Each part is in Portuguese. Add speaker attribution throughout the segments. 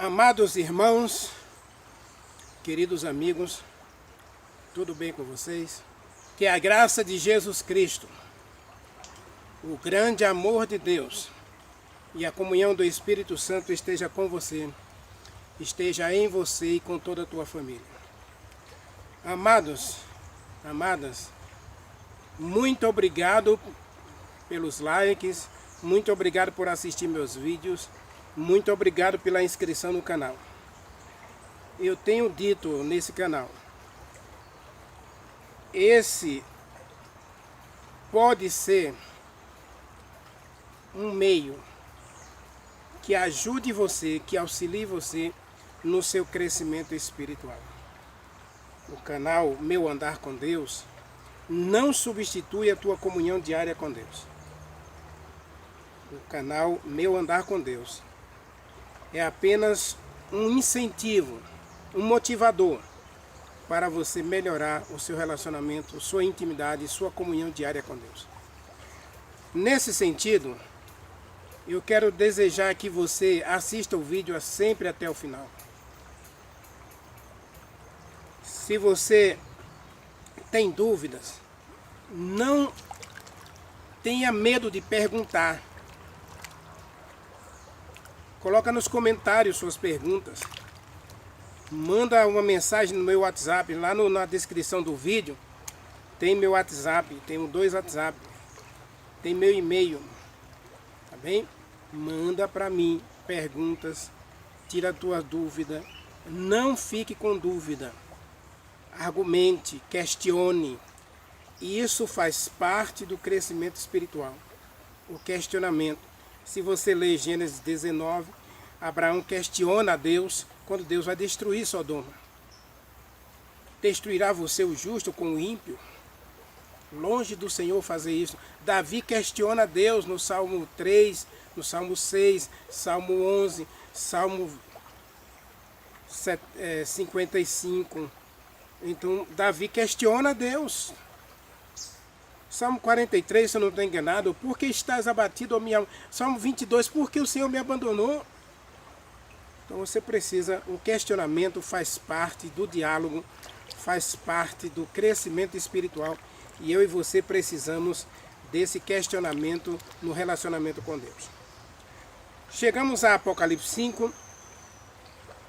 Speaker 1: Amados irmãos, queridos amigos, tudo bem com vocês? Que a graça de Jesus Cristo, o grande amor de Deus e a comunhão do Espírito Santo esteja com você, esteja em você e com toda a tua família. Amados, amadas, muito obrigado pelos likes, muito obrigado por assistir meus vídeos, muito obrigado pela inscrição no canal. Eu tenho dito nesse canal, esse pode ser um meio que ajude você, que auxilie você no seu crescimento espiritual. O canal Meu Andar com Deus não substitui a tua comunhão diária com Deus. O canal Meu Andar com Deus é apenas um incentivo, um motivador para você melhorar o seu relacionamento, sua intimidade, sua comunhão diária com Deus. Nesse sentido, eu quero desejar que você assista o vídeo sempre até o final. Se você tem dúvidas, não tenha medo de perguntar. Coloca nos comentários suas perguntas. Manda uma mensagem no meu WhatsApp. Lá na descrição do vídeo tem meu WhatsApp. Tenho 2 WhatsApp. Tem meu e-mail. Tá bem? Manda para mim perguntas. Tira a tua dúvida. Não fique com dúvida. Argumente, questione. Isso faz parte do crescimento espiritual. O questionamento. Se você ler Gênesis 19, Abraão questiona a Deus quando Deus vai destruir Sodoma. Destruirá você o justo com o ímpio? Longe do Senhor fazer isso. Davi questiona a Deus no Salmo 3, no Salmo 6, Salmo 11, Salmo 55. Então, Davi questiona a Deus. Salmo 43, se eu não estou enganado, por que estás abatido, ó minha alma? Salmo 22, por que o Senhor me abandonou? Então você precisa, o questionamento faz parte do diálogo, faz parte do crescimento espiritual. E eu e você precisamos desse questionamento no relacionamento com Deus. Chegamos a Apocalipse 5.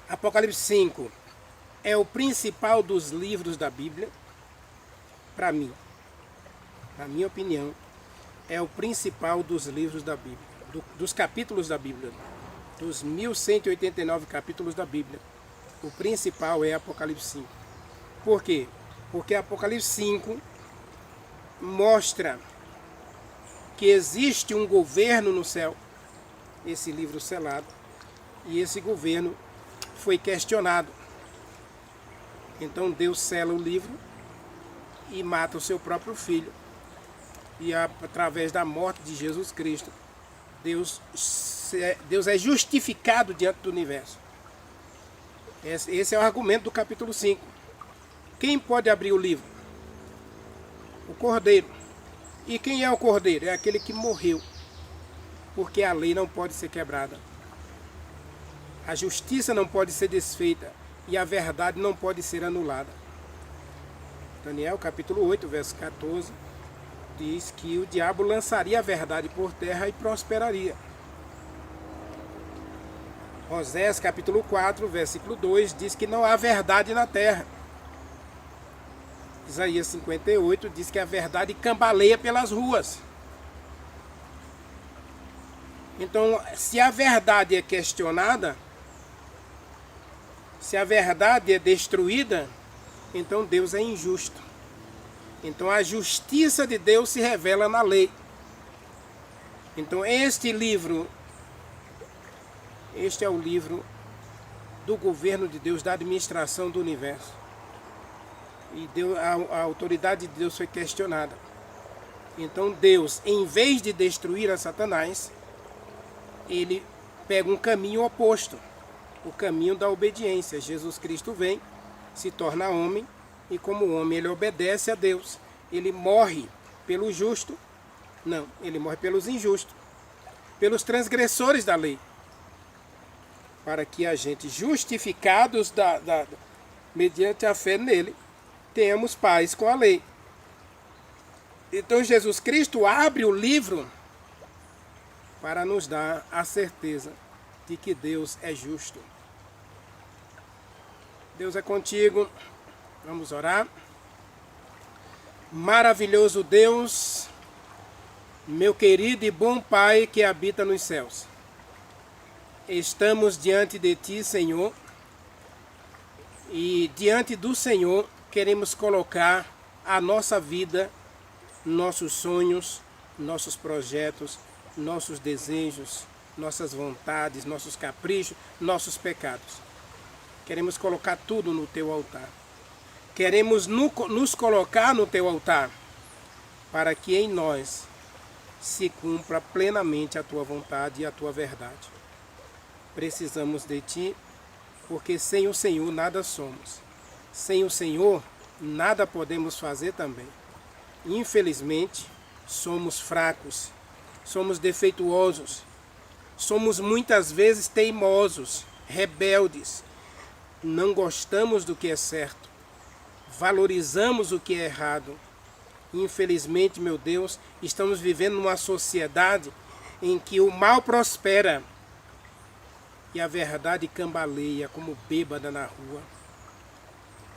Speaker 1: Apocalipse 5 é o principal dos livros da Bíblia, para mim. Na minha opinião, é o principal dos livros da Bíblia, dos capítulos da Bíblia, dos 1189 capítulos da Bíblia. O principal é Apocalipse 5. Por quê? Porque Apocalipse 5 mostra que existe um governo no céu, esse livro selado, e esse governo foi questionado. Então Deus sela o livro e mata o seu próprio filho. E através da morte de Jesus Cristo, Deus é justificado diante do universo. Esse é o argumento do capítulo 5. Quem pode abrir o livro? O Cordeiro. E quem é o Cordeiro? É aquele que morreu. Porque a lei não pode ser quebrada. A justiça não pode ser desfeita. E a verdade não pode ser anulada. Daniel capítulo 8, verso 14. Diz que o diabo lançaria a verdade por terra e prosperaria. Osés capítulo 4, versículo 2, diz que não há verdade na terra. Isaías 58 diz que a verdade cambaleia pelas ruas. Então, se a verdade é questionada, se a verdade é destruída, então Deus é injusto. Então a justiça de Deus se revela na lei. Então este livro, este é o livro do governo de Deus, da administração do universo. E a autoridade de Deus foi questionada. Então Deus, em vez de destruir a Satanás, ele pega um caminho oposto, o caminho da obediência. Jesus Cristo vem, se torna homem, e como homem ele obedece a Deus. Ele morre pelo justo? Não, ele morre pelos injustos, pelos transgressores da lei. para que a gente, justificados mediante a fé nele, tenhamos paz com a lei. Então Jesus Cristo abre o livro para nos dar a certeza de que Deus é justo. Deus é contigo. Vamos orar. Maravilhoso Deus, meu querido e bom Pai que habita nos céus. Estamos diante de Ti, Senhor, e diante do Senhor queremos colocar a nossa vida, nossos sonhos, nossos projetos, nossos desejos, nossas vontades, nossos caprichos, nossos pecados. Queremos colocar tudo no Teu altar. Queremos nos colocar no Teu altar, para que em nós se cumpra plenamente a Tua vontade e a Tua verdade. Precisamos de Ti, porque sem o Senhor nada somos. Sem o Senhor nada podemos fazer também. Infelizmente, somos fracos, somos defeituosos, somos muitas vezes teimosos, rebeldes, não gostamos do que é certo, valorizamos o que é errado. Infelizmente, meu Deus, estamos vivendo numa sociedade em que o mal prospera e a verdade cambaleia como bêbada na rua.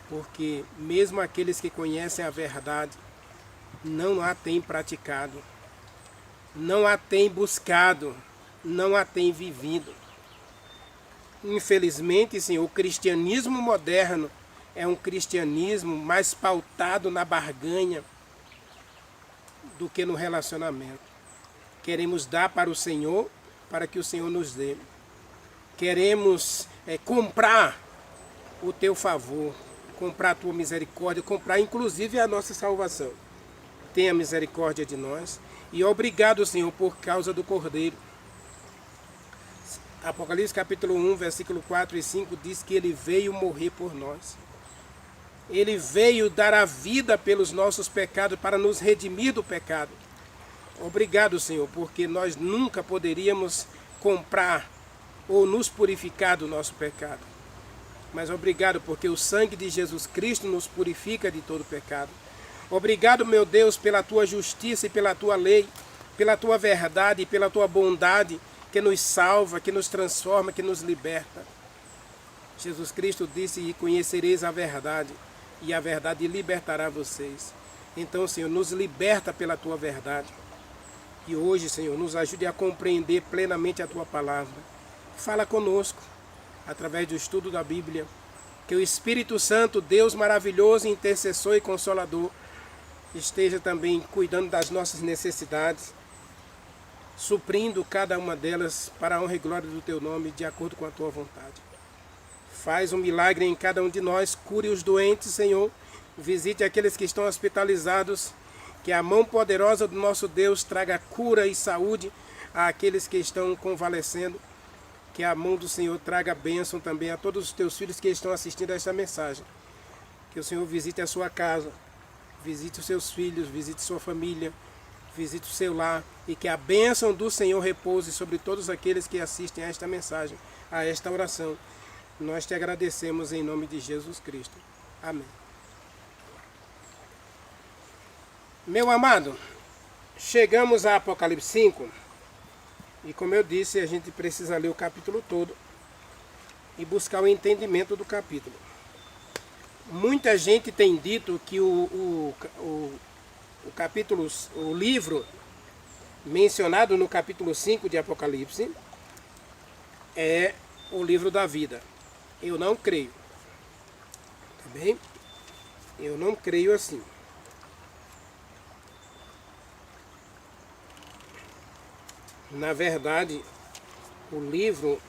Speaker 1: Porque mesmo aqueles que conhecem a verdade não a têm praticado, não a têm buscado, não a têm vivido. Infelizmente, Senhor, o cristianismo moderno é um cristianismo mais pautado na barganha do que no relacionamento. Queremos dar para o Senhor, para que o Senhor nos dê. Queremos comprar o Teu favor, comprar a Tua misericórdia, comprar inclusive a nossa salvação. Tenha misericórdia de nós. E obrigado, Senhor, por causa do Cordeiro. Apocalipse capítulo 1, versículo 4 e 5 diz que Ele veio morrer por nós. Ele veio dar a vida pelos nossos pecados, para nos redimir do pecado. Obrigado, Senhor, porque nós nunca poderíamos comprar ou nos purificar do nosso pecado. Mas obrigado, porque o sangue de Jesus Cristo nos purifica de todo pecado. Obrigado, meu Deus, pela Tua justiça e pela Tua lei, pela Tua verdade e pela Tua bondade, que nos salva, que nos transforma, que nos liberta. Jesus Cristo disse: e conhecereis a verdade, e a verdade libertará vocês. Então, Senhor, nos liberta pela Tua verdade. E hoje, Senhor, nos ajude a compreender plenamente a Tua palavra. Fala conosco, através do estudo da Bíblia. Que o Espírito Santo, Deus maravilhoso, intercessor e consolador, esteja também cuidando das nossas necessidades, suprindo cada uma delas para a honra e glória do Teu nome, de acordo com a Tua vontade. Faz um milagre em cada um de nós, cure os doentes, Senhor, visite aqueles que estão hospitalizados, que a mão poderosa do nosso Deus traga cura e saúde àqueles que estão convalescendo, que a mão do Senhor traga bênção também a todos os Teus filhos que estão assistindo a esta mensagem. Que o Senhor visite a sua casa, visite os seus filhos, visite sua família, visite o seu lar, e que a bênção do Senhor repouse sobre todos aqueles que assistem a esta mensagem, a esta oração. Nós te agradecemos em nome de Jesus Cristo. Amém. Meu amado, chegamos a Apocalipse 5, e como eu disse, a gente precisa ler o capítulo todo e buscar o entendimento do capítulo. Muita gente tem dito que o livro mencionado no capítulo 5 de Apocalipse é o livro da vida. Eu não creio. Tá bem? Eu não creio assim. Na verdade, o livro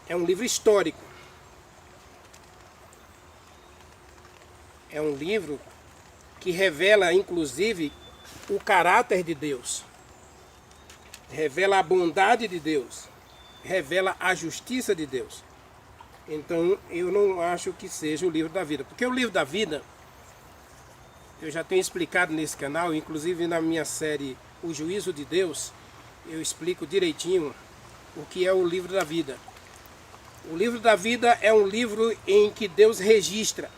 Speaker 1: é um livro histórico. É um livro que revela, inclusive, o caráter de Deus. Revela a bondade de Deus. Revela a justiça de Deus. Então, eu não acho que seja o livro da vida. Porque o livro da vida, eu já tenho explicado nesse canal, inclusive na minha série O Juízo de Deus, eu explico direitinho o que é o livro da vida. O livro da vida é um livro em que Deus registra.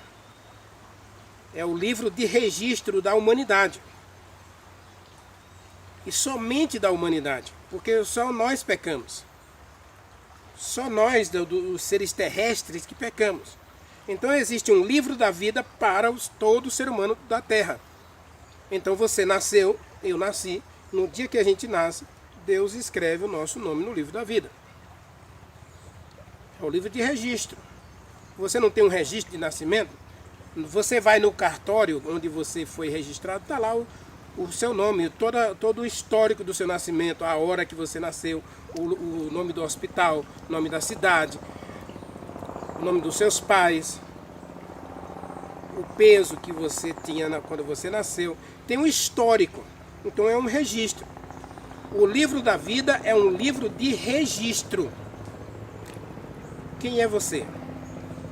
Speaker 1: É o livro de registro da humanidade. E somente da humanidade, porque só nós pecamos. Só nós, dos seres terrestres, que pecamos. Então existe um livro da vida para todo ser humano da Terra. Então você nasceu, eu nasci, no dia que a gente nasce, Deus escreve o nosso nome no livro da vida. É o livro de registro. Você não tem um registro de nascimento? Você vai no cartório onde você foi registrado, está lá o seu nome, todo o histórico do seu nascimento, a hora que você nasceu, o nome do hospital, o nome da cidade, o nome dos seus pais, o peso que você tinha quando você nasceu. Tem um histórico, então é um registro. O livro da vida é um livro de registro. Quem é você?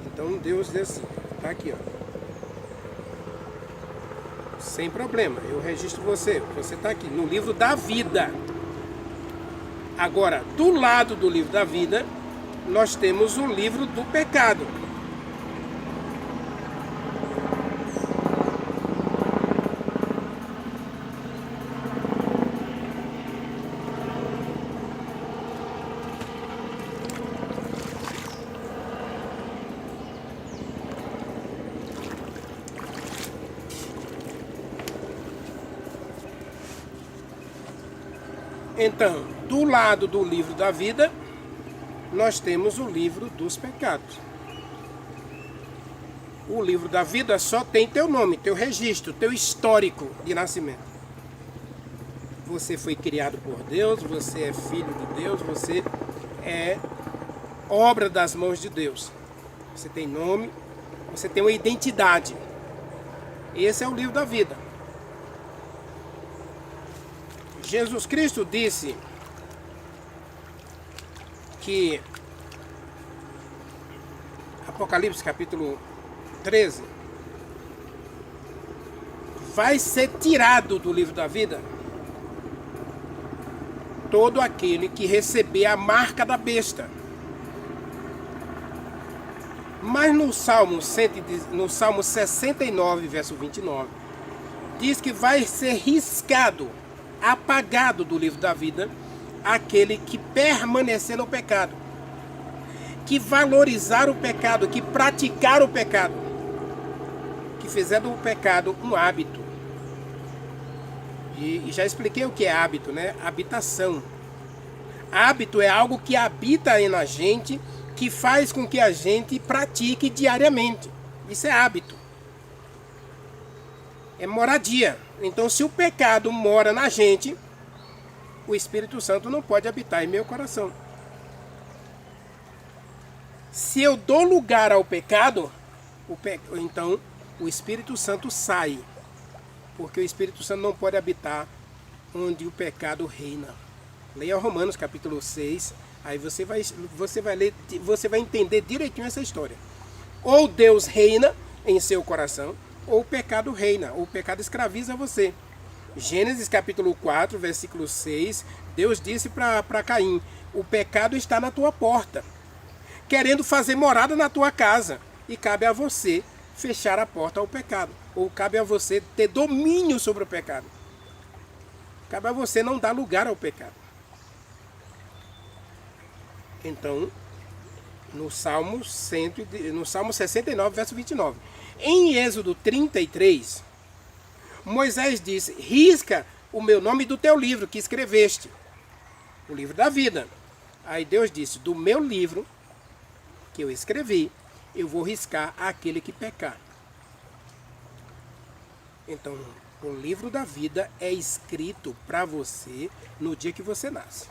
Speaker 1: Então Deus diz assim, está aqui, ó. Sem problema, eu registro você. Você está aqui no livro da vida. Agora, do lado do livro da vida, nós temos o livro do pecado. Então, do lado do livro da vida, nós temos o livro dos pecados. O livro da vida só tem teu nome, teu registro, teu histórico de nascimento. Você foi criado por Deus, você é filho de Deus, você é obra das mãos de Deus. Você tem nome, você tem uma identidade. Esse é o livro da vida. Jesus Cristo disse que, Apocalipse capítulo 13, vai ser tirado do livro da vida todo aquele que receber a marca da besta. Mas no Salmo 69, verso 29, diz que vai ser riscado, apagado do livro da vida, aquele que permanecer no pecado, que valorizar o pecado, que praticar o pecado, que fizer do pecado um hábito. E já expliquei o que é hábito, né? Habitação. Hábito é algo que habita na gente, que faz com que a gente pratique diariamente. Isso é hábito. É moradia. Então, se o pecado mora na gente, o Espírito Santo não pode habitar em meu coração. Se eu dou lugar ao pecado, então o Espírito Santo sai. Porque o Espírito Santo não pode habitar onde o pecado reina. Leia Romanos capítulo 6, aí você vai ler, você vai entender direitinho essa história. Ou Deus reina em seu coração, ou o pecado reina, ou o pecado escraviza você. Gênesis capítulo 4, versículo 6, Deus disse para Caim: o pecado está na tua porta, querendo fazer morada na tua casa, e cabe a você fechar a porta ao pecado, ou cabe a você ter domínio sobre o pecado. Cabe a você não dar lugar ao pecado. Então, no Salmo 69, verso 29. Em Êxodo 33, Moisés disse: risca o meu nome do teu livro que escreveste, o livro da vida. Aí Deus disse: do meu livro que eu escrevi, eu vou riscar aquele que pecar. Então, o livro da vida é escrito para você no dia que você nasce.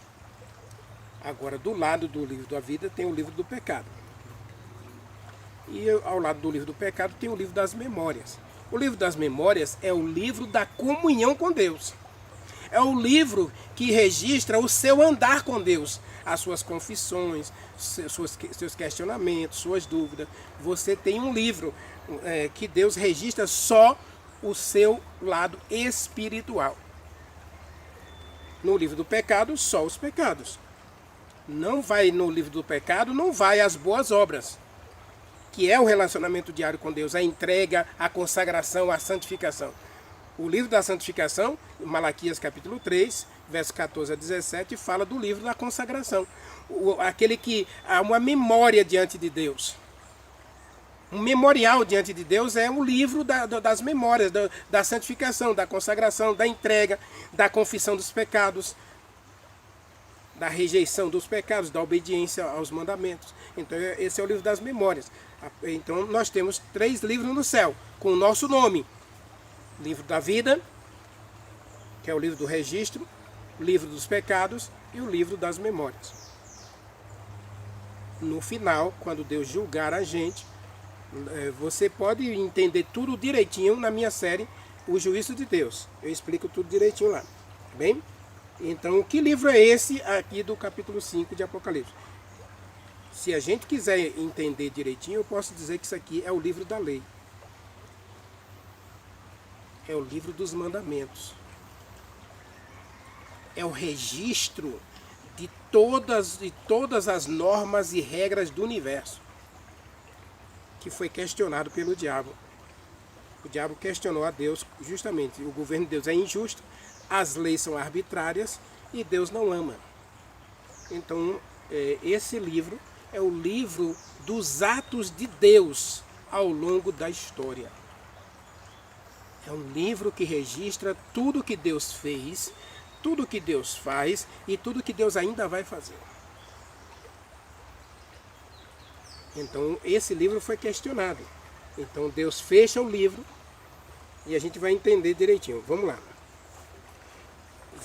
Speaker 1: Agora, do lado do livro da vida tem o livro do pecado. E ao lado do livro do pecado tem o livro das memórias. O livro das memórias é o livro da comunhão com Deus. É o livro que registra o seu andar com Deus, as suas confissões, seus questionamentos, suas dúvidas. Você tem um livro que Deus registra só o seu lado espiritual. No livro do pecado, só os pecados. Não vai no livro do pecado, não vai as boas obras, que é o relacionamento diário com Deus, a entrega, a consagração, a santificação. O livro da santificação, Malaquias capítulo 3, verso 14 a 17, fala do livro da consagração. Aquele que há uma memória diante de Deus. Um memorial diante de Deus é o livro das memórias, da santificação, da consagração, da entrega, da confissão dos pecados, da rejeição dos pecados, da obediência aos mandamentos. Então esse é o livro das memórias. Então nós temos 3 livros no céu, com o nosso nome. Livro da vida, que é o livro do registro, o livro dos pecados e o livro das memórias. No final, quando Deus julgar a gente, você pode entender tudo direitinho na minha série O Juízo de Deus. Eu explico tudo direitinho lá. Bem? Então, que livro é esse aqui do capítulo 5 de Apocalipse? Se a gente quiser entender direitinho, eu posso dizer que isso aqui é o livro da lei. É o livro dos mandamentos. É o registro de todas as normas e regras do universo, que foi questionado pelo diabo. O diabo questionou a Deus justamente. O governo de Deus é injusto, as leis são arbitrárias e Deus não ama. Então, esse livro é o livro dos atos de Deus ao longo da história. É um livro que registra tudo que Deus fez, tudo que Deus faz e tudo que Deus ainda vai fazer. Então, esse livro foi questionado. Então, Deus fecha o livro e a gente vai entender direitinho. Vamos lá.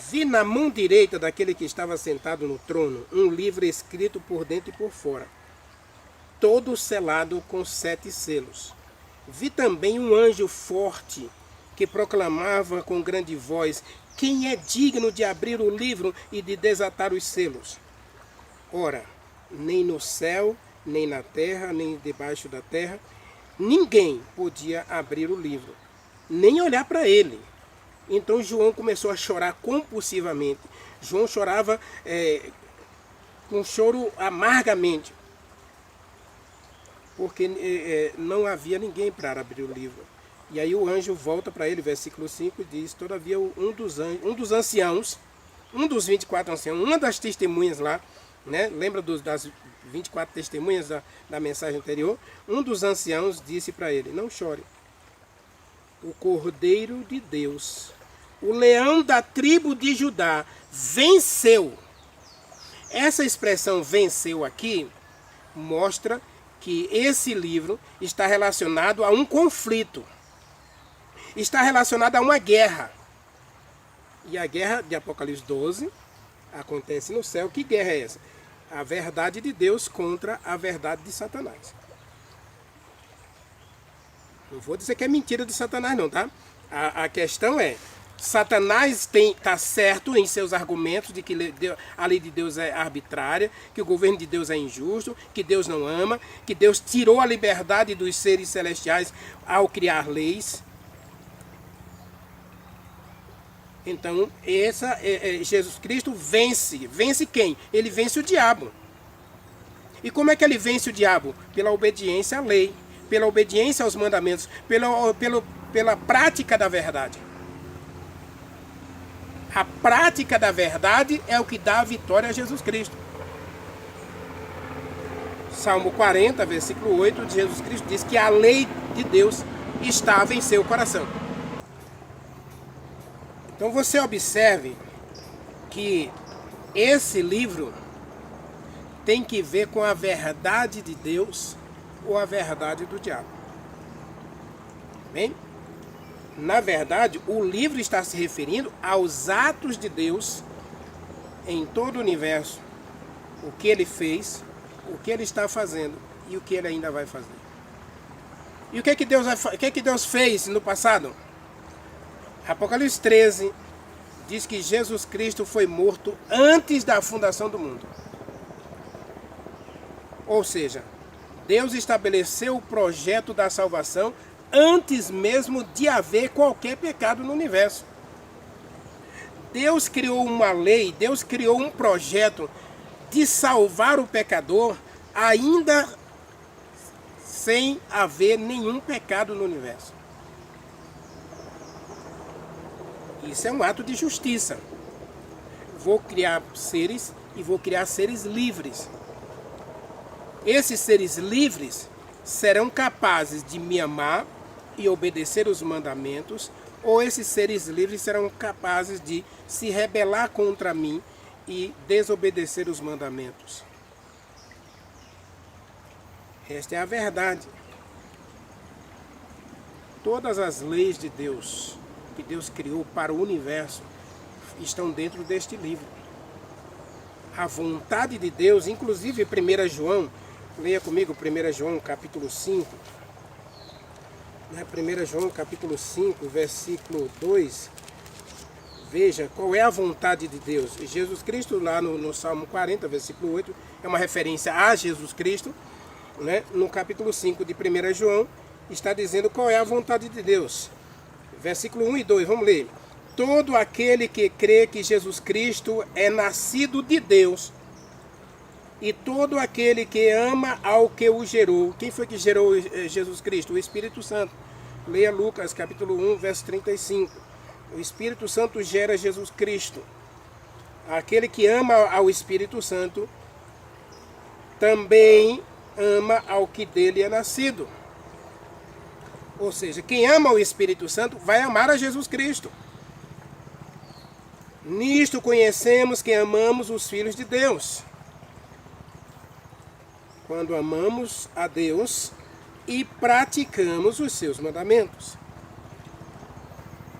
Speaker 1: Vi na mão direita daquele que estava sentado no trono um livro escrito por dentro e por fora, todo selado com 7 selos. Vi também um anjo forte que proclamava com grande voz: quem é digno de abrir o livro e de desatar os selos? Ora, nem no céu, nem na terra, nem debaixo da terra, ninguém podia abrir o livro, nem olhar para ele. Então João começou a chorar compulsivamente. João chorava com choro amargamente, porque não havia ninguém para abrir o livro. E aí o anjo volta para ele, versículo 5, e diz: todavia um dos anciãos, um dos 24 anciãos, uma das testemunhas lá, né? Lembra das 24 testemunhas da mensagem anterior? Um dos anciãos disse para ele: não chore. O Cordeiro de Deus, o leão da tribo de Judá, venceu. Essa expressão venceu aqui mostra que esse livro está relacionado a um conflito. Está relacionado a uma guerra. E a guerra de Apocalipse 12 acontece no céu. Que guerra é essa? A verdade de Deus contra a verdade de Satanás. Não vou dizer que é mentira de Satanás não, tá? A questão é, Satanás está certo em seus argumentos de que a lei de Deus é arbitrária, que o governo de Deus é injusto, que Deus não ama, que Deus tirou a liberdade dos seres celestiais ao criar leis. Então, Jesus Cristo vence. Vence quem? Ele vence o diabo. E como é que ele vence o diabo? Pela obediência à lei, pela obediência aos mandamentos, pela prática da verdade. A prática da verdade é o que dá a vitória a Jesus Cristo. Salmo 40, versículo 8, de Jesus Cristo diz que a lei de Deus estava em seu coração. Então você observe que esse livro tem que ver com a verdade de Deus ou a verdade do diabo. Bem? Na verdade, o livro está se referindo aos atos de Deus em todo o universo. O que ele fez, o que ele está fazendo e o que ele ainda vai fazer. E o que é que Deus fez no passado? Apocalipse 13 diz que Jesus Cristo foi morto antes da fundação do mundo. Ou seja, Deus estabeleceu o projeto da salvação antes mesmo de haver qualquer pecado no universo. Deus criou uma lei, Deus criou um projeto de salvar o pecador, ainda sem haver nenhum pecado no universo. Isso é um ato de justiça. Vou criar seres e vou criar seres livres. Esses seres livres serão capazes de me amar e obedecer os mandamentos, ou esses seres livres serão capazes de se rebelar contra mim e desobedecer os mandamentos. Esta é a verdade. Todas as leis de Deus, que Deus criou para o universo, estão dentro deste livro. A vontade de Deus, inclusive 1 João, leia comigo 1 João capítulo 5. 1 João capítulo 5, versículo 2. Veja qual é a vontade de Deus. Jesus Cristo, lá no Salmo 40, versículo 8, é uma referência a Jesus Cristo. Né? No capítulo 5 de 1 João, está dizendo qual é a vontade de Deus. Versículo 1 e 2, vamos ler. Todo aquele que crê que Jesus Cristo é nascido de Deus, e todo aquele que ama ao que o gerou. Quem foi que gerou Jesus Cristo? O Espírito Santo. Leia Lucas capítulo 1, verso 35. O Espírito Santo gera Jesus Cristo. Aquele que ama ao Espírito Santo também ama ao que dele é nascido. Ou seja, quem ama o Espírito Santo vai amar a Jesus Cristo. Nisto conhecemos que amamos os filhos de Deus, quando amamos a Deus e praticamos os seus mandamentos.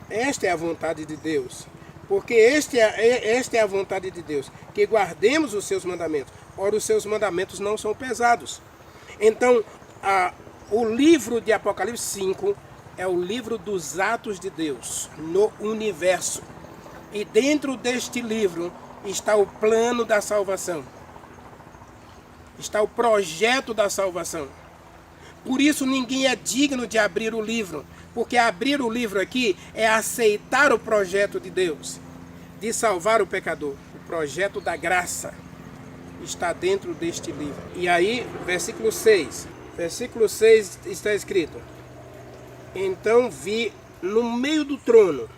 Speaker 1: Esta é a vontade de Deus, porque esta é a vontade de Deus, que guardemos os seus mandamentos. Ora, os seus mandamentos não são pesados. Então, o livro de Apocalipse 5 é o livro dos atos de Deus no universo. E dentro deste livro está o plano da salvação. Está o projeto da salvação. Por isso ninguém é digno de abrir o livro, porque abrir o livro aqui é aceitar o projeto de Deus, de salvar o pecador. O projeto da graça está dentro deste livro. E aí, versículo 6. Versículo 6 está escrito: então vi no meio do trono,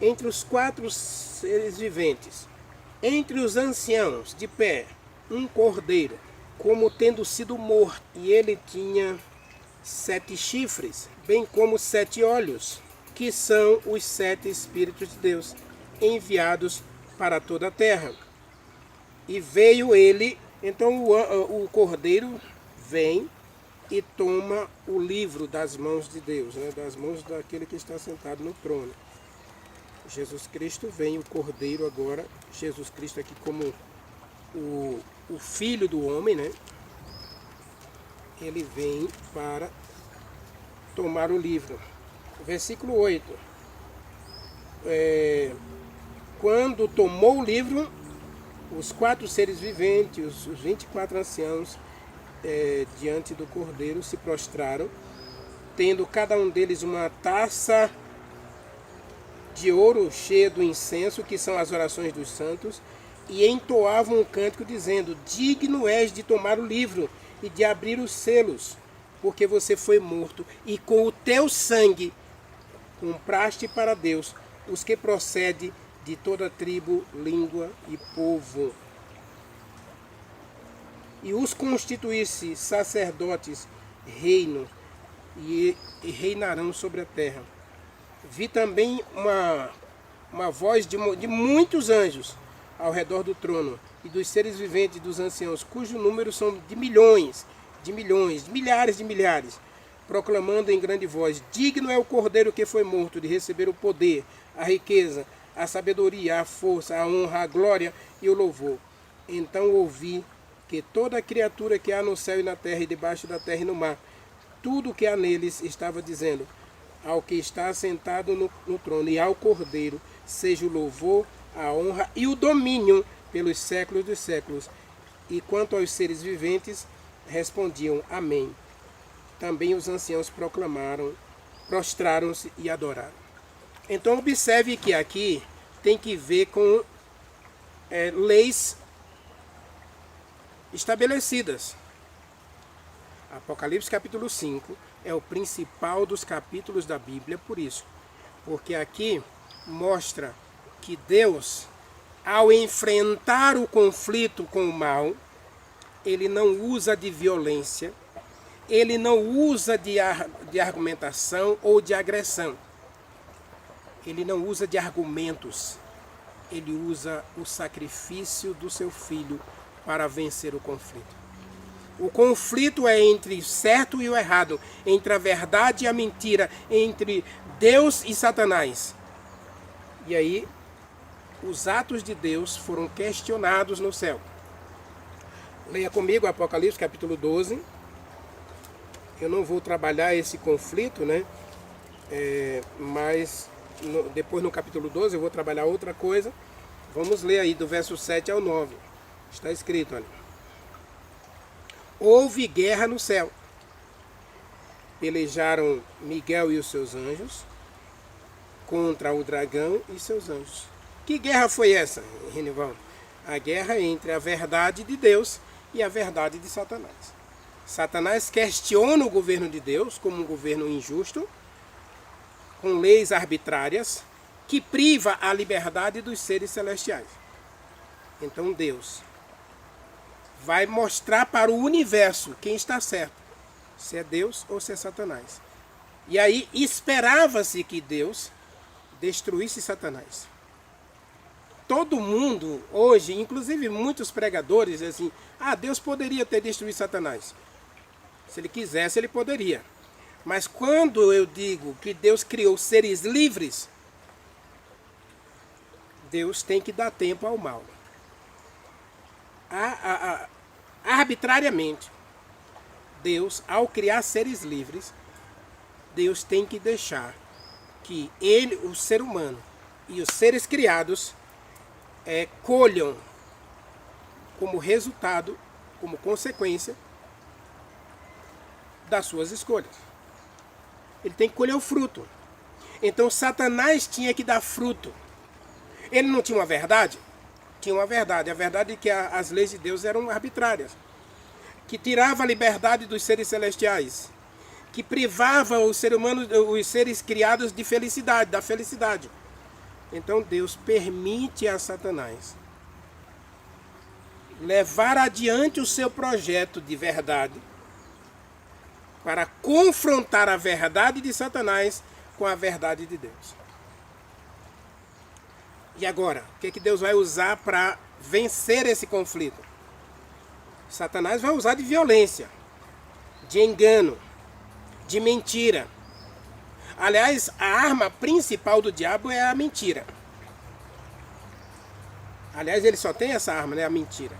Speaker 1: entre os 4 seres viventes, entre os anciãos, de pé, um cordeiro, como tendo sido morto, e ele tinha 7 chifres, bem como 7 olhos, que são os 7 Espíritos de Deus, enviados para toda a terra. E veio ele, então o cordeiro vem e toma o livro das mãos de Deus, né, das mãos daquele que está sentado no trono. Jesus Cristo vem, o cordeiro agora, Jesus Cristo aqui como o filho do homem, né? Ele vem para tomar o livro. Versículo 8. Quando tomou o livro, os 4 seres viventes, os 24 anciãos, diante do cordeiro, se prostraram, tendo cada um deles uma taça de ouro cheia do incenso, que são as orações dos santos, e entoavam um cântico dizendo: digno és de tomar o livro e de abrir os selos, porque você foi morto, e com o teu sangue compraste para Deus os que procedem de toda tribo, língua e povo. E os constituísse sacerdotes, reino, e reinarão sobre a terra. Vi também uma voz de muitos anjos ao redor do trono, e dos seres viventes e dos anciãos, cujo número são de milhões, de milhares de milhares, proclamando em grande voz: digno é o cordeiro que foi morto de receber o poder, a riqueza, a sabedoria, a força, a honra, a glória e o louvor. Então ouvi que toda criatura que há no céu e na terra, e debaixo da terra e no mar, tudo o que há neles, estava dizendo: ao que está assentado no trono e ao cordeiro, seja o louvor, a honra e o domínio pelos séculos dos séculos. E quanto aos seres viventes, respondiam: amém. Também os anciãos proclamaram, prostraram-se e adoraram. Então observe que aqui tem que ver com leis estabelecidas. Apocalipse capítulo 5 é o principal dos capítulos da Bíblia por isso. Porque aqui mostra que Deus, ao enfrentar o conflito com o mal, ele não usa de violência, ele não usa de argumentação ou de agressão. Ele não usa de argumentos. Ele usa o sacrifício do seu filho para vencer o conflito. O conflito é entre o certo e o errado, entre a verdade e a mentira, entre Deus e Satanás. E aí, os atos de Deus foram questionados no céu. Leia comigo Apocalipse capítulo 12. Eu não vou trabalhar esse conflito, né? Mas depois no capítulo 12 eu vou trabalhar outra coisa. Vamos ler aí do verso 7 ao 9. Está escrito, olha. Houve guerra no céu. Pelejaram Miguel e os seus anjos contra o dragão e seus anjos. Que guerra foi essa, Renivaldo? A guerra entre a verdade de Deus e a verdade de Satanás. Satanás questiona o governo de Deus como um governo injusto, com leis arbitrárias, que priva a liberdade dos seres celestiais. Então Deus vai mostrar para o universo quem está certo, se é Deus ou se é Satanás. E aí esperava-se que Deus destruísse Satanás. Todo mundo hoje, inclusive muitos pregadores, dizem assim, Deus poderia ter destruído Satanás. Se ele quisesse, ele poderia. Mas quando eu digo que Deus criou seres livres, Deus tem que dar tempo ao mal. Arbitrariamente, Deus, ao criar seres livres, Deus tem que deixar que ele, o ser humano e os seres criados colham como resultado, como consequência das suas escolhas. Ele tem que colher o fruto. Então Satanás tinha que dar fruto. Ele não tinha uma verdade? Tinha uma verdade. A verdade é que as leis de Deus eram arbitrárias, que tirava a liberdade dos seres celestiais, que privava os seres humanos, os seres criados de felicidade, da felicidade. Então Deus permite a Satanás levar adiante o seu projeto de verdade para confrontar a verdade de Satanás com a verdade de Deus. E agora, o que Deus vai usar para vencer esse conflito? Satanás vai usar de violência, de engano, de mentira. Aliás, a arma principal do diabo é a mentira. Aliás, ele só tem essa arma, né? A mentira.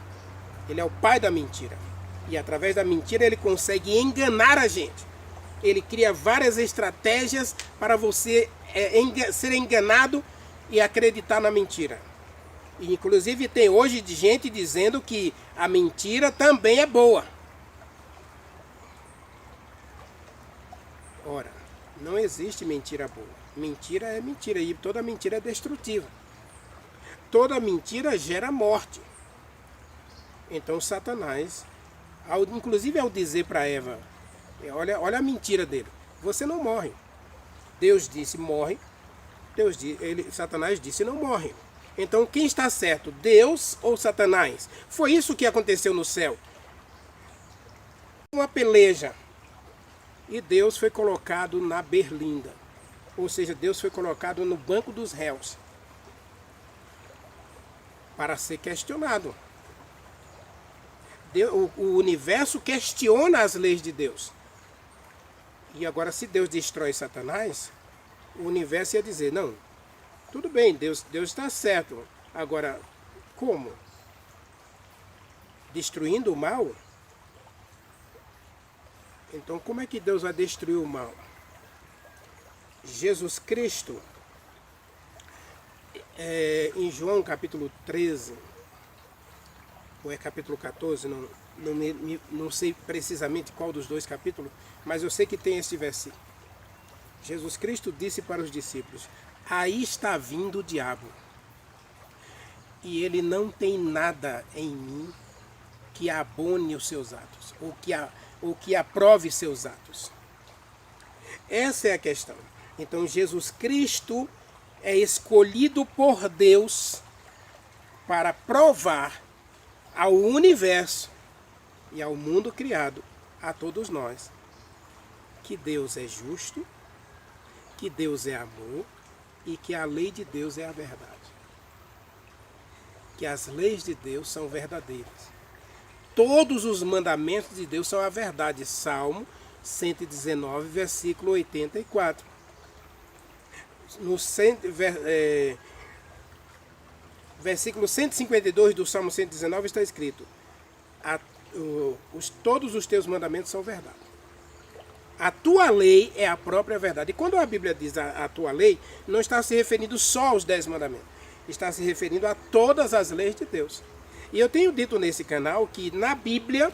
Speaker 1: Ele é o pai da mentira. E através da mentira ele consegue enganar a gente. Ele cria várias estratégias para você ser enganado e acreditar na mentira. E, inclusive tem hoje gente dizendo que a mentira também é boa. Ora, não existe mentira boa. Mentira é mentira e toda mentira é destrutiva. Toda mentira gera morte. Então Satanás, inclusive ao dizer para Eva, olha a mentira dele, você não morre. Deus disse morre, Satanás disse não morre. Então quem está certo, Deus ou Satanás? Foi isso que aconteceu no céu. Uma peleja. E Deus foi colocado na berlinda. Ou seja, Deus foi colocado no banco dos réus. Para ser questionado. O universo questiona as leis de Deus. E agora, se Deus destrói Satanás, o universo ia dizer, não, tudo bem, Deus está certo. Agora, como? Destruindo o mal? Então, como é que Deus vai destruir o mal? Jesus Cristo, em João capítulo 13, ou é capítulo 14, não sei precisamente qual dos dois capítulos, mas eu sei que tem esse versículo. Jesus Cristo disse para os discípulos, aí está vindo o diabo. e ele não tem nada em mim que abone os seus atos, ou que aprove seus atos. Essa é a questão. Então Jesus Cristo é escolhido por Deus para provar ao universo e ao mundo criado, a todos nós, que Deus é justo, que Deus é amor e que a lei de Deus é a verdade. Que as leis de Deus são verdadeiras. Todos os mandamentos de Deus são a verdade. Salmo 119, versículo 84. Versículo 152 do Salmo 119 está escrito: todos os teus mandamentos são verdade. A tua lei é a própria verdade. E quando a Bíblia diz a tua lei, não está se referindo só aos 10 mandamentos. Está se referindo a todas as leis de Deus. E eu tenho dito nesse canal que na Bíblia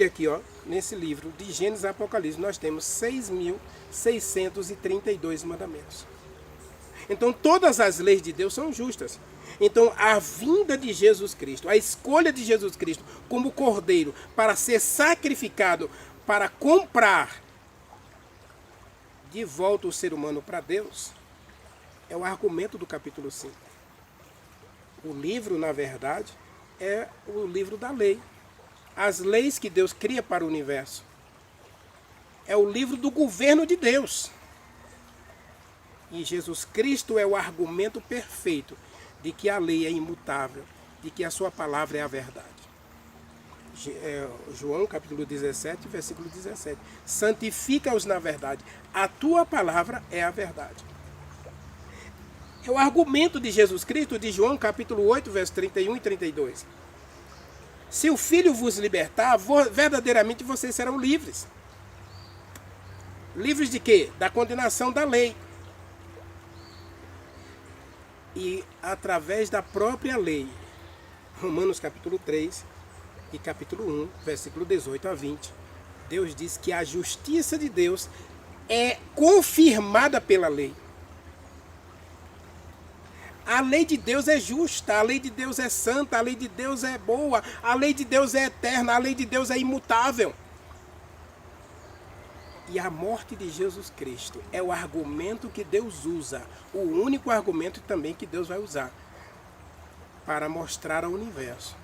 Speaker 1: aqui, ó, nesse livro de Gênesis e Apocalipse, nós temos 6.632 mandamentos. Então todas as leis de Deus são justas. Então a vinda de Jesus Cristo, a escolha de Jesus Cristo como cordeiro para ser sacrificado, para comprar de volta o ser humano para Deus, é o argumento do capítulo 5. O livro, na verdade, é o livro da lei. As leis que Deus cria para o universo. É o livro do governo de Deus. E Jesus Cristo é o argumento perfeito de que a lei é imutável, de que a sua palavra é a verdade. João capítulo 17, versículo 17. Santifica-os na verdade. A tua palavra é a verdade. É o argumento de Jesus Cristo de João capítulo 8, versos 31 e 32. Se o Filho vos libertar, verdadeiramente vocês serão livres. Livres de quê? Da condenação da lei. E através da própria lei, Romanos capítulo 3 e capítulo 1, versículo 18 a 20, Deus diz que a justiça de Deus é confirmada pela lei. A lei de Deus é justa, a lei de Deus é santa, a lei de Deus é boa, a lei de Deus é eterna, a lei de Deus é imutável. E a morte de Jesus Cristo é o argumento que Deus usa, o único argumento também que Deus vai usar para mostrar ao universo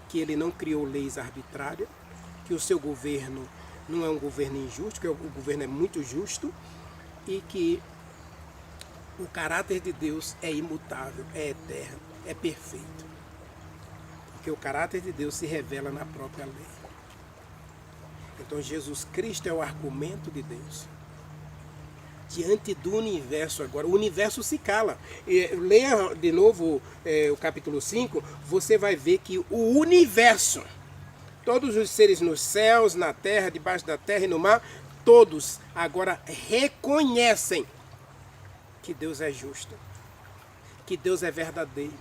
Speaker 1: que ele não criou leis arbitrárias, que o seu governo não é um governo injusto, que o governo é muito justo e que o caráter de Deus é imutável, é eterno, é perfeito. Porque o caráter de Deus se revela na própria lei. Então Jesus Cristo é o argumento de Deus. Diante do universo agora, o universo se cala. Leia de novo o capítulo 5, você vai ver que o universo, todos os seres nos céus, na terra, debaixo da terra e no mar, todos agora reconhecem que Deus é justo, que Deus é verdadeiro.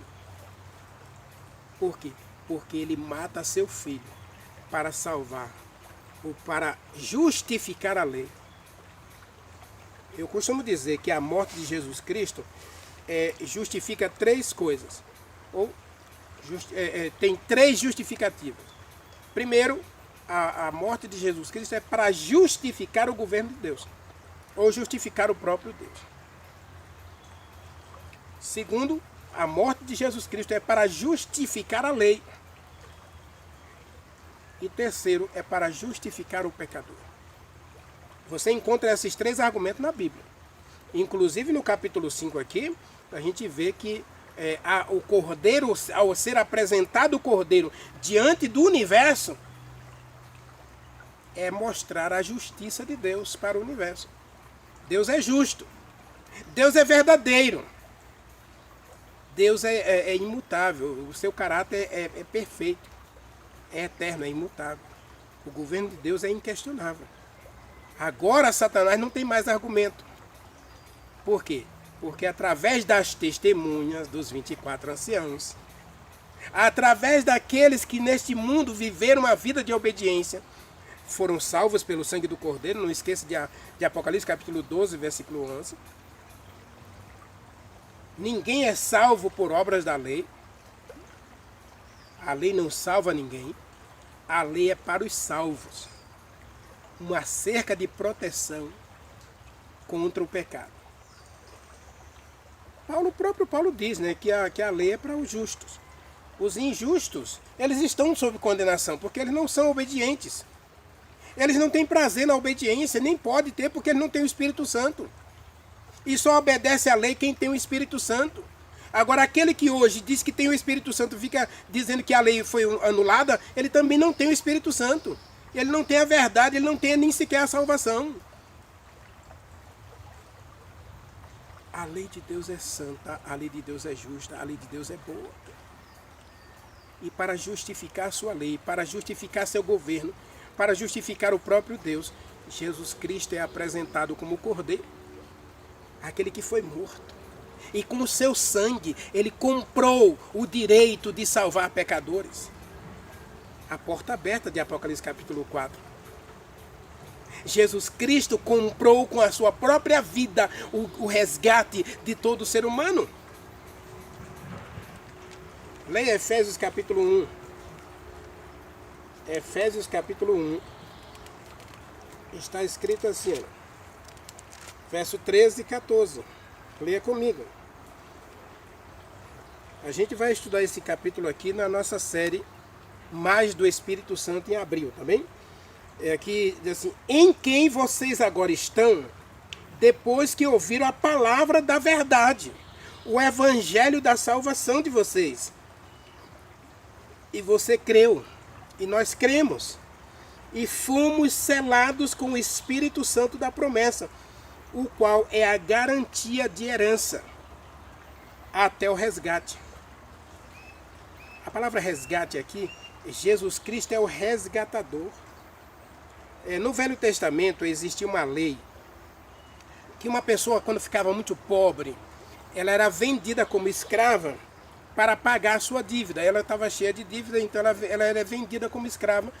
Speaker 1: Por quê? Porque ele mata seu filho para salvar, ou para justificar a lei. Eu costumo dizer que a morte de Jesus Cristo justifica três coisas. Tem três justificativas. Primeiro, a morte de Jesus Cristo é para justificar o governo de Deus, ou justificar o próprio Deus. Segundo, a morte de Jesus Cristo é para justificar a lei. E terceiro, é para justificar o pecador. Você encontra esses três argumentos na Bíblia. Inclusive no capítulo 5 aqui, a gente vê que o cordeiro, ao ser apresentado o cordeiro diante do universo, é mostrar a justiça de Deus para o universo. Deus é justo. Deus é verdadeiro. Deus é imutável. O seu caráter é perfeito. É eterno, é imutável. O governo de Deus é inquestionável. Agora Satanás não tem mais argumento. Por quê? Porque através das testemunhas dos 24 anciãos, através daqueles que neste mundo viveram uma vida de obediência, foram salvos pelo sangue do Cordeiro. Não esqueça de Apocalipse capítulo 12, versículo 11. Ninguém é salvo por obras da lei. A lei não salva ninguém. A lei é para os salvos. Uma cerca de proteção contra o pecado. O próprio Paulo diz, né, que a lei é para os justos. Os injustos, eles estão sob condenação, porque eles não são obedientes. Eles não têm prazer na obediência, nem pode ter, porque eles não têm o Espírito Santo. E só obedece à lei quem tem o Espírito Santo. Agora, aquele que hoje diz que tem o Espírito Santo, fica dizendo que a lei foi anulada, ele também não tem o Espírito Santo. Ele não tem a verdade, ele não tem nem sequer a salvação. A lei de Deus é santa, a lei de Deus é justa, a lei de Deus é boa. E para justificar a sua lei, para justificar seu governo, para justificar o próprio Deus, Jesus Cristo é apresentado como o Cordeiro, aquele que foi morto. E com o seu sangue, ele comprou o direito de salvar pecadores. A porta aberta de Apocalipse capítulo 4. Jesus Cristo comprou com a sua própria vida o resgate de todo ser humano. Leia Efésios capítulo 1. Efésios capítulo 1. Está escrito assim, ó, verso 13 e 14. Leia comigo. A gente vai estudar esse capítulo aqui na nossa série Mais do Espírito Santo em abril, tá bem? Aqui diz assim: em quem vocês agora estão, depois que ouviram a palavra da verdade, o evangelho da salvação de vocês. E você creu, e nós cremos, e fomos selados com o Espírito Santo da promessa, o qual é a garantia de herança, até o resgate. A palavra resgate aqui, Jesus Cristo é o resgatador. No Velho Testamento existia uma lei que uma pessoa, quando ficava muito pobre, ela era vendida como escrava para pagar a sua dívida. Ela estava cheia de dívida, então ela era vendida como escrava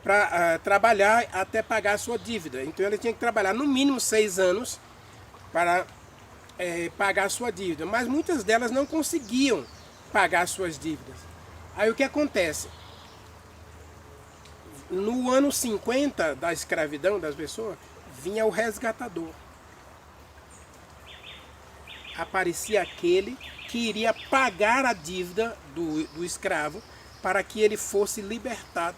Speaker 1: para trabalhar até pagar a sua dívida. Então ela tinha que trabalhar no mínimo 6 anos para pagar a sua dívida. Mas muitas delas não conseguiam pagar suas dívidas. Aí o que acontece? No ano 50 da escravidão das pessoas, vinha o resgatador. Aparecia aquele que iria pagar a dívida do escravo para que ele fosse libertado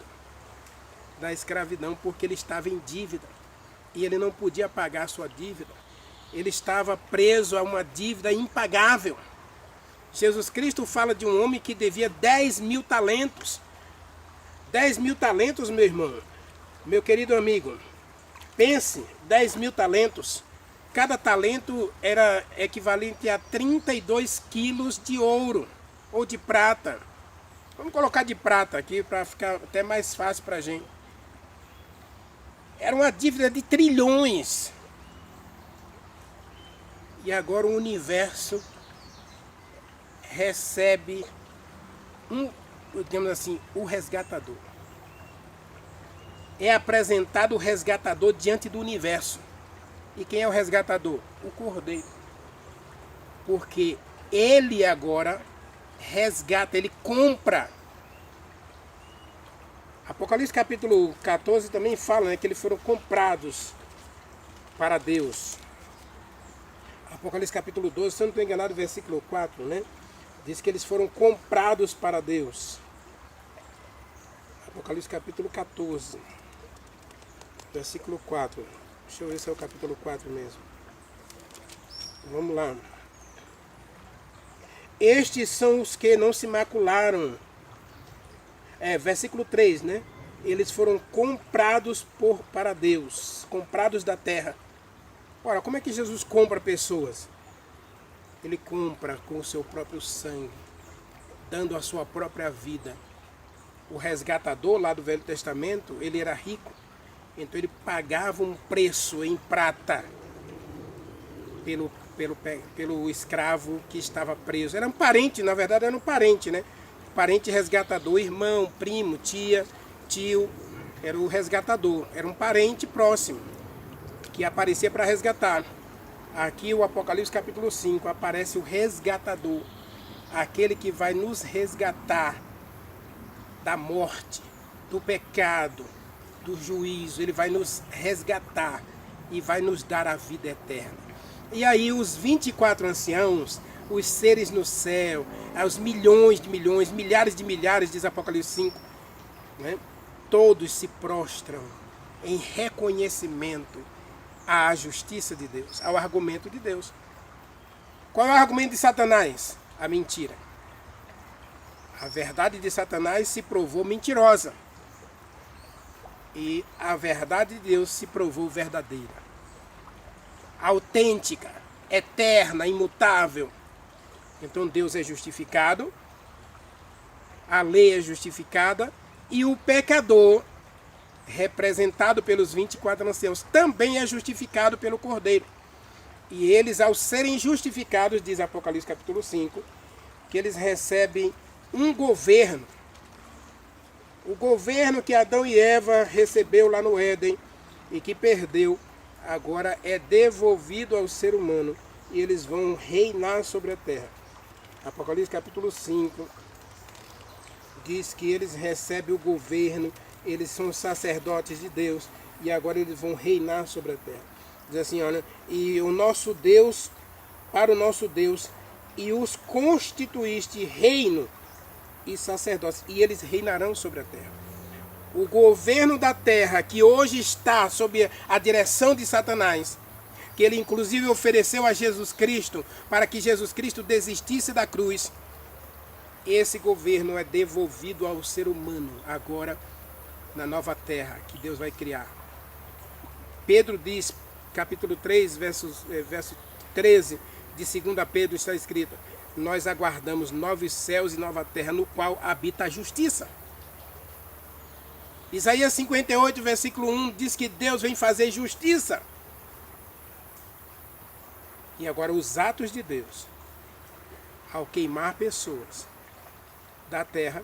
Speaker 1: da escravidão, porque ele estava em dívida e ele não podia pagar a sua dívida. Ele estava preso a uma dívida impagável. Jesus Cristo fala de um homem que devia 10.000 talentos. 10.000 talentos, meu irmão, meu querido amigo. Pense, 10.000 talentos. Cada talento era equivalente a 32 quilos de ouro ou de prata. Vamos colocar de prata aqui para ficar até mais fácil para a gente. Era uma dívida de trilhões. E agora o universo recebe digamos assim, o resgatador. É apresentado o resgatador diante do universo. E quem é o resgatador? O Cordeiro. Porque ele agora resgata, ele compra. Apocalipse capítulo 14 também fala, né, que eles foram comprados para Deus. Apocalipse capítulo 12, se eu não estou enganado, versículo 4, né? Diz que eles foram comprados para Deus. Apocalipse capítulo 14, versículo 4. Deixa eu ver se é o capítulo 4 mesmo. Vamos lá. Estes são os que não se macularam. Versículo 3, né? Eles foram comprados para Deus. Comprados da terra. Ora, como é que Jesus compra pessoas? Ele compra com o seu próprio sangue, dando a sua própria vida. O resgatador lá do Velho Testamento, ele era rico, então ele pagava um preço em prata pelo escravo que estava preso. Era um parente, na verdade era um parente, né? Parente resgatador, irmão, primo, tia, tio, era o resgatador. Era um parente próximo que aparecia para resgatar. Aqui o Apocalipse capítulo 5 aparece o resgatador, aquele que vai nos resgatar da morte, do pecado, do juízo. Ele vai nos resgatar e vai nos dar a vida eterna. E aí os 24 anciãos, os seres no céu, os milhões de milhões, milhares de milhares, diz Apocalipse 5, né? Todos se prostram em reconhecimento à justiça de Deus, ao argumento de Deus. Qual é o argumento de Satanás? A mentira. A verdade de Satanás se provou mentirosa. E a verdade de Deus se provou verdadeira. Autêntica, eterna, imutável. Então Deus é justificado, a lei é justificada, e o pecador, representado pelos 24 anciãos, também é justificado pelo Cordeiro. E eles, ao serem justificados, diz Apocalipse capítulo 5, que eles recebem um governo. O governo que Adão e Eva recebeu lá no Éden e que perdeu, agora é devolvido ao ser humano e eles vão reinar sobre a terra. Apocalipse capítulo 5 diz que eles recebem o governo, eles são sacerdotes de Deus e agora eles vão reinar sobre a terra. Diz assim, olha, e o nosso Deus, para o nosso Deus, e os constituíste reino e sacerdotes, e eles reinarão sobre a terra. O governo da terra, que hoje está sob a direção de Satanás, que ele inclusive ofereceu a Jesus Cristo, para que Jesus Cristo desistisse da cruz, esse governo é devolvido ao ser humano, agora na nova terra que Deus vai criar. Pedro diz, capítulo 3, verso 13 de 2 Pedro está escrito: nós aguardamos novos céus e nova terra, no qual habita a justiça. Isaías 58, versículo 1, diz que Deus vem fazer justiça. E agora os atos de Deus, ao queimar pessoas da terra,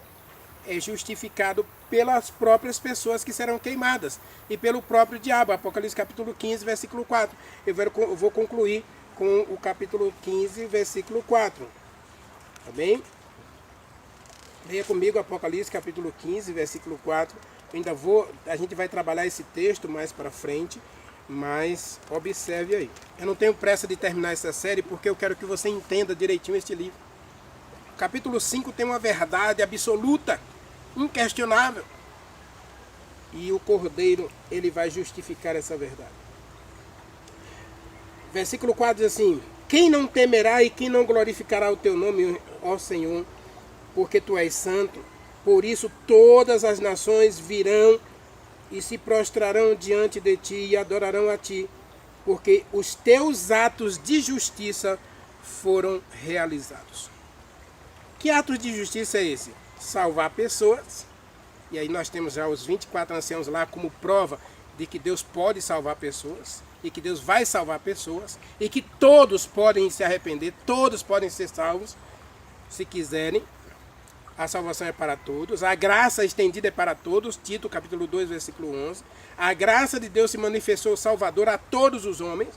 Speaker 1: é justificado pelas próprias pessoas que serão queimadas e pelo próprio diabo. Apocalipse capítulo 15, versículo 4. Eu vou concluir com o capítulo 15, versículo 4. Tá bem? Leia comigo Apocalipse capítulo 15, versículo 4. A gente vai trabalhar esse texto mais para frente, mas observe aí. Eu não tenho pressa de terminar essa série porque eu quero que você entenda direitinho este livro. Capítulo 5 tem uma verdade absoluta, inquestionável. E o Cordeiro, ele vai justificar essa verdade. Versículo 4 diz assim: quem não temerá e quem não glorificará o teu nome, ó Senhor, porque tu és santo. Por isso todas as nações virão e se prostrarão diante de ti e adorarão a ti, porque os teus atos de justiça foram realizados. Que atos de justiça é esse? Salvar pessoas. E aí nós temos já os 24 anciãos lá como prova de que Deus pode salvar pessoas. E que Deus vai salvar pessoas. E que todos podem se arrepender. Todos podem ser salvos. Se quiserem. A salvação é para todos. A graça estendida é para todos. Tito capítulo 2, versículo 11. A graça de Deus se manifestou salvador a todos os homens.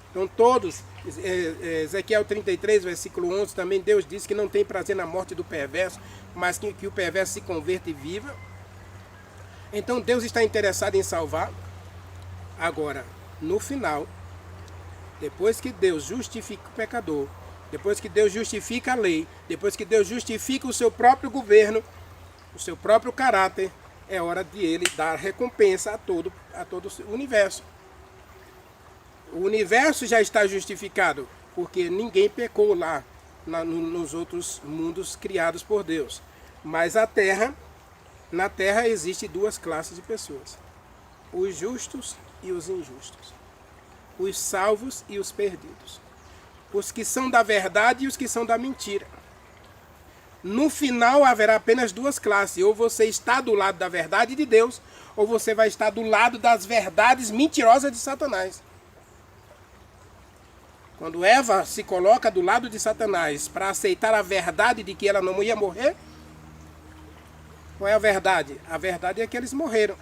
Speaker 1: Então todos, Ezequiel 33, versículo 11, também Deus diz que não tem prazer na morte do perverso, mas que o perverso se converta e viva. Então Deus está interessado em salvar. Agora, no final, depois que Deus justifica o pecador, depois que Deus justifica a lei, depois que Deus justifica o seu próprio governo, o seu próprio caráter, é hora de ele dar recompensa a todo o universo. O universo já está justificado, porque ninguém pecou lá nos outros mundos criados por Deus. Mas na terra existem duas classes de pessoas: os justos e os injustos, os salvos e os perdidos, os que são da verdade e os que são da mentira. No final haverá apenas duas classes: ou você está do lado da verdade de Deus, ou você vai estar do lado das verdades mentirosas de Satanás. Quando Eva se coloca do lado de Satanás para aceitar a verdade de que ela não ia morrer, qual é a verdade? A verdade é que eles morreram.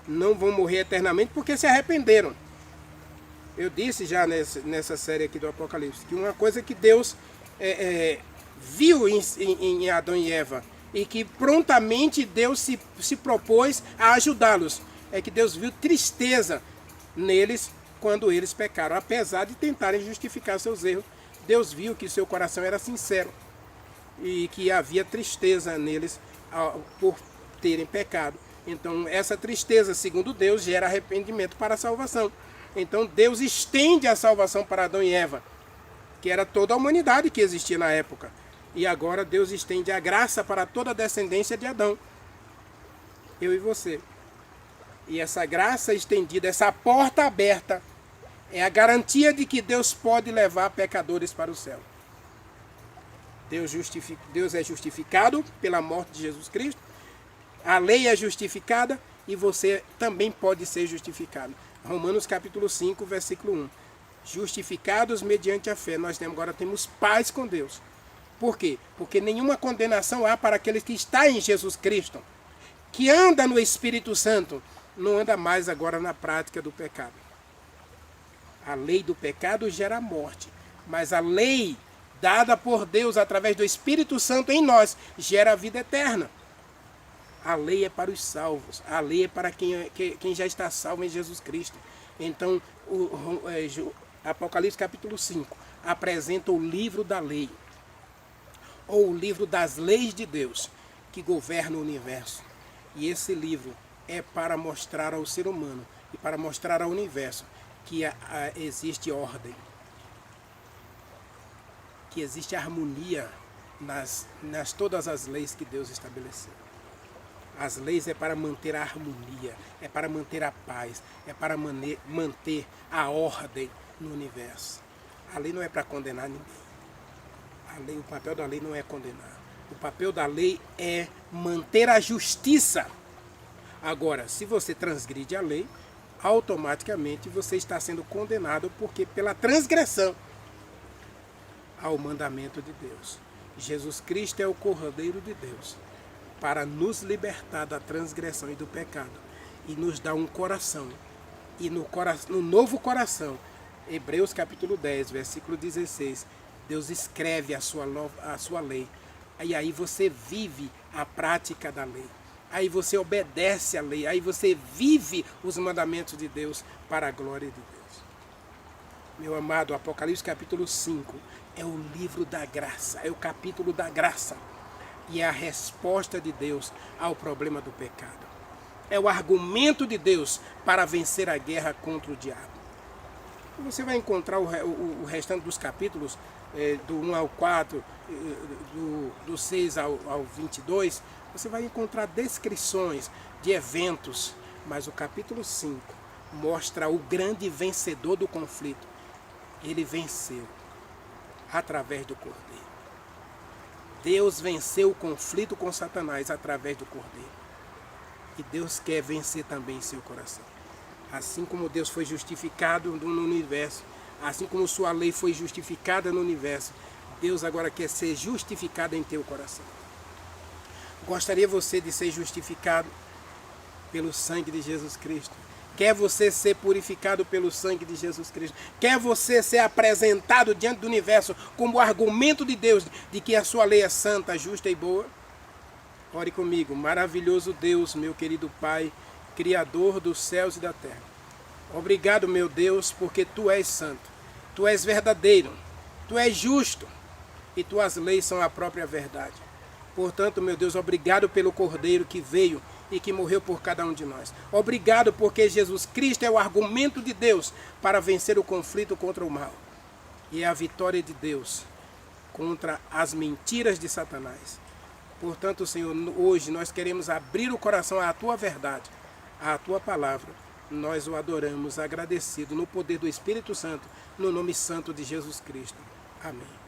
Speaker 1: Não vão morrer eternamente porque se arrependeram. Eu disse já nessa série aqui do Apocalipse, que uma coisa que Deus viu em Adão e Eva, e que prontamente Deus se propôs a ajudá-los, é que Deus viu tristeza neles quando eles pecaram. Apesar de tentarem justificar seus erros, Deus viu que seu coração era sincero e que havia tristeza neles por terem pecado. Então essa tristeza, segundo Deus, gera arrependimento para a salvação. Então Deus estende a salvação para Adão e Eva, que era toda a humanidade que existia na época. E agora Deus estende a graça para toda a descendência de Adão, eu e você. E essa graça estendida, essa porta aberta, é a garantia de que Deus pode levar pecadores para o céu. Deus é justificado pela morte de Jesus Cristo, a lei é justificada e você também pode ser justificado. Romanos capítulo 5, versículo 1. Justificados mediante a fé, nós agora temos paz com Deus. Por quê? Porque nenhuma condenação há para aqueles que estão em Jesus Cristo, que anda no Espírito Santo, não anda mais agora na prática do pecado. A lei do pecado gera morte, mas a lei dada por Deus através do Espírito Santo em nós gera a vida eterna. A lei é para os salvos, a lei é para quem já está salvo em Jesus Cristo. Então, Apocalipse capítulo 5 apresenta o livro da lei, ou o livro das leis de Deus, que governa o universo. E esse livro é para mostrar ao ser humano e para mostrar ao universo que existe ordem, que existe harmonia nas todas as leis que Deus estabeleceu. As leis é para manter a harmonia, é para manter a paz, é para manter a ordem no universo. A lei não é para condenar ninguém. O papel da lei não é condenar. O papel da lei é manter a justiça. Agora, se você transgride a lei, automaticamente você está sendo condenado, porque pela transgressão ao mandamento de Deus. Jesus Cristo é o Cordeiro de Deus para nos libertar da transgressão e do pecado e nos dar um coração. E no novo coração, Hebreus capítulo 10, versículo 16, Deus escreve a sua lei. E aí você vive a prática da lei. Aí você obedece à lei. Aí você vive os mandamentos de Deus para a glória de Deus. Meu amado, Apocalipse capítulo 5 é o livro da graça, é o capítulo da graça. E é a resposta de Deus ao problema do pecado. É o argumento de Deus para vencer a guerra contra o diabo. Você vai encontrar o restante dos capítulos, do 1 ao 4, do 6 ao 22, você vai encontrar descrições de eventos, mas o capítulo 5 mostra o grande vencedor do conflito. Ele venceu através do Cordeiro. Deus venceu o conflito com Satanás através do Cordeiro. E Deus quer vencer também em seu coração. Assim como Deus foi justificado no universo, assim como sua lei foi justificada no universo, Deus agora quer ser justificado em teu coração. Gostaria você de ser justificado pelo sangue de Jesus Cristo? Quer você ser purificado pelo sangue de Jesus Cristo? Quer você ser apresentado diante do universo como argumento de Deus de que a sua lei é santa, justa e boa? Ore comigo. Maravilhoso Deus, meu querido Pai, Criador dos céus e da terra. Obrigado, meu Deus, porque Tu és santo, Tu és verdadeiro, Tu és justo e Tuas leis são a própria verdade. Portanto, meu Deus, obrigado pelo Cordeiro que veio e que morreu por cada um de nós. Obrigado porque Jesus Cristo é o argumento de Deus para vencer o conflito contra o mal. E é a vitória de Deus contra as mentiras de Satanás. Portanto, Senhor, hoje nós queremos abrir o coração à Tua verdade, à Tua palavra. Nós o adoramos agradecido no poder do Espírito Santo, no nome santo de Jesus Cristo. Amém.